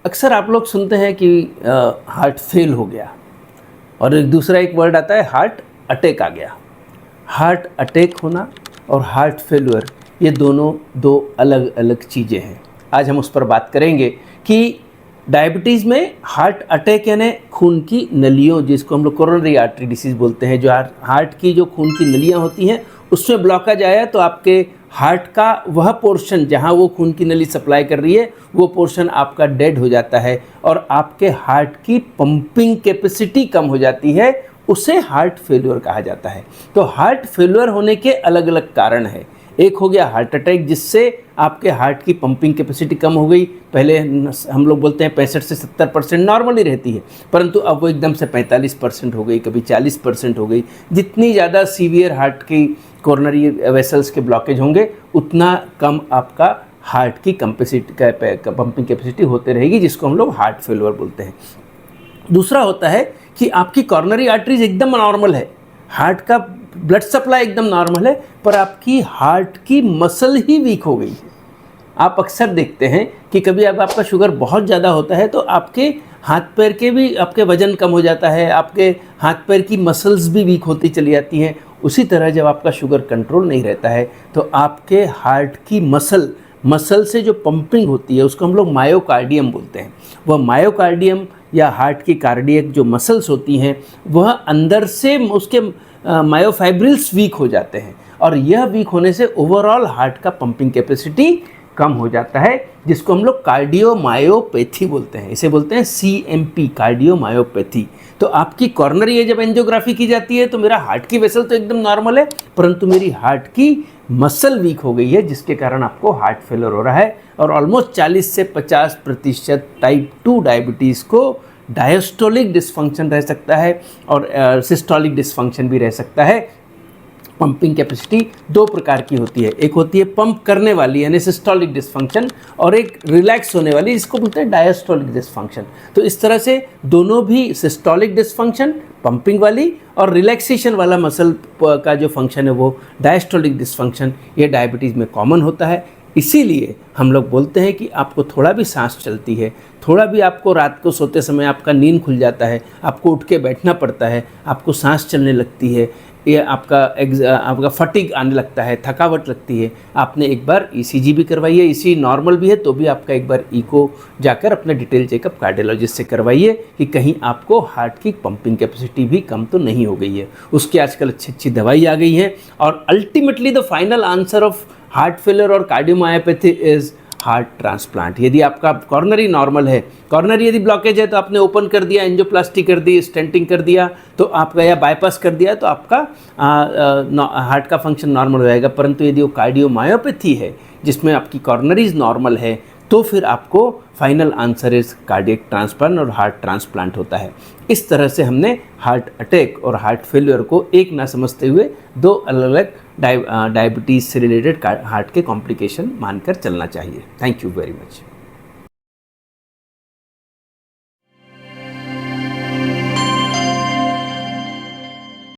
अक्सर आप लोग सुनते हैं कि हार्ट फेल हो गया और एक वर्ड आता है हार्ट अटैक आ गया। हार्ट अटैक होना और हार्ट फेलुअर ये दोनों दो अलग अलग चीज़ें हैं। आज हम उस पर बात करेंगे कि डायबिटीज़ में हार्ट अटैक यानी खून की नलियों, जिसको हम लोग कोरोनरी आर्टरी डिसीज़ बोलते हैं, जो हार्ट की जो खून की नलियाँ होती हैं उसमें ब्लॉकेज आया तो आपके हार्ट का वह पोर्शन जहाँ वो खून की नली सप्लाई कर रही है वो पोर्शन आपका डेड हो जाता है और आपके हार्ट की पंपिंग कैपेसिटी कम हो जाती है, उसे हार्ट फेल्यूर कहा जाता है। तो हार्ट फेल्यूर होने के अलग अलग कारण हैं। एक हो गया हार्ट अटैक, जिससे आपके हार्ट की पंपिंग कैपेसिटी कम हो गई। पहले हम लोग बोलते हैं 65 से 70% नॉर्मली रहती है, परंतु अब वो एकदम से 45% हो गई, कभी 40% हो गई। जितनी ज़्यादा सीवियर हार्ट की कोरोनरी वेसल्स के ब्लॉकेज होंगे उतना कम आपका हार्ट की पंपिंग कैपेसिटी होते रहेगी, जिसको हम लोग हार्ट फेल्यूर बोलते हैं। दूसरा होता है कि आपकी कॉर्नरी आर्टरीज एकदम नॉर्मल है, हार्ट का ब्लड सप्लाई एकदम नॉर्मल है, पर आपकी हार्ट की मसल ही वीक हो गई है। आप अक्सर देखते हैं कि कभी अब आपका शुगर बहुत ज़्यादा होता है तो आपके हाथ पैर के भी आपके वज़न कम हो जाता है, आपके हाथ पैर की मसल्स भी वीक होती चली जाती हैं। उसी तरह जब आपका शुगर कंट्रोल नहीं रहता है तो आपके हार्ट की मसल से जो पंपिंग होती है उसको हम लोग मायोकार्डियम बोलते हैं। वह मायोकार्डियम या हार्ट की कार्डियक जो मसल्स होती हैं वह अंदर से उसके मायोफाइब्रिल्स वीक हो जाते हैं और यह वीक होने से ओवरऑल हार्ट का पंपिंग कैपेसिटी कम हो जाता है, जिसको हम लोग कार्डियोमायोपैथी बोलते हैं। इसे बोलते हैं CMP, कार्डियोमायोपैथी। तो आपकी कॉर्नरी जब एंजियोग्राफी की जाती है तो मेरा हार्ट की वेसल तो एकदम नॉर्मल है, परंतु मेरी हार्ट की मसल वीक हो गई है, जिसके कारण आपको हार्ट फेलियर हो रहा है। और ऑलमोस्ट 40 से 50% टाइप 2 डायबिटीज़ को डायस्टोलिक डिस्फंक्शन रह सकता है और सिस्टोलिक डिस्फंक्शन भी रह सकता है। पंपिंग कैपेसिटी दो प्रकार की होती है, एक होती है पंप करने वाली यानी सिस्टोलिक डिस्फंक्शन, और एक रिलैक्स होने वाली जिसको बोलते हैं डायस्टोलिक डिस्फंक्शन। तो इस तरह से दोनों भी सिस्टोलिक डिस्फंक्शन पंपिंग वाली और रिलैक्सेशन वाला मसल का जो फंक्शन है वो डायस्टोलिक डिस्फंक्शन, ये डायबिटीज़ में कॉमन होता है। इसीलिए हम लोग बोलते हैं कि आपको थोड़ा भी सांस चलती है, थोड़ा भी आपको रात को सोते समय आपका नींद खुल जाता है, आपको उठ के बैठना पड़ता है, आपको सांस चलने लगती है, ये आपका फटीग आने लगता है, थकावट लगती है, आपने एक बार ECG भी करवाइए। ECG नॉर्मल भी है तो भी आपका एक बार इको जाकर अपना डिटेल चेकअप कार्डियोलॉजिस्ट से करवाइए कि कहीं आपको हार्ट की पंपिंग कैपेसिटी भी कम तो नहीं हो गई है। उसकी आजकल अच्छी दवाई आ गई है और ultimately the final answer of heart failure और कार्डियोमायोपैथी इज़ हार्ट ट्रांसप्लांट। यदि आपका कॉर्नरी नॉर्मल है, कॉर्नरी यदि ब्लॉकेज है तो आपने ओपन कर दिया, एंजियोप्लास्टी कर दी, स्टेंटिंग कर दिया तो आपका, या बाईपास कर दिया तो आपका हार्ट का फंक्शन नॉर्मल हो जाएगा। परंतु यदि वो कार्डियोमायोपैथी है जिसमें आपकी कॉर्नरीज नॉर्मल है तो फिर आपको final answer is cardiac transplant और हार्ट ट्रांसप्लांट होता है। इस तरह से हमने हार्ट अटैक और हार्ट फेलियर को एक ना समझते हुए दो अलग अलग डायबिटीज़ से रिलेटेड हार्ट के कॉम्प्लिकेशन मानकर चलना चाहिए। Thank you very much.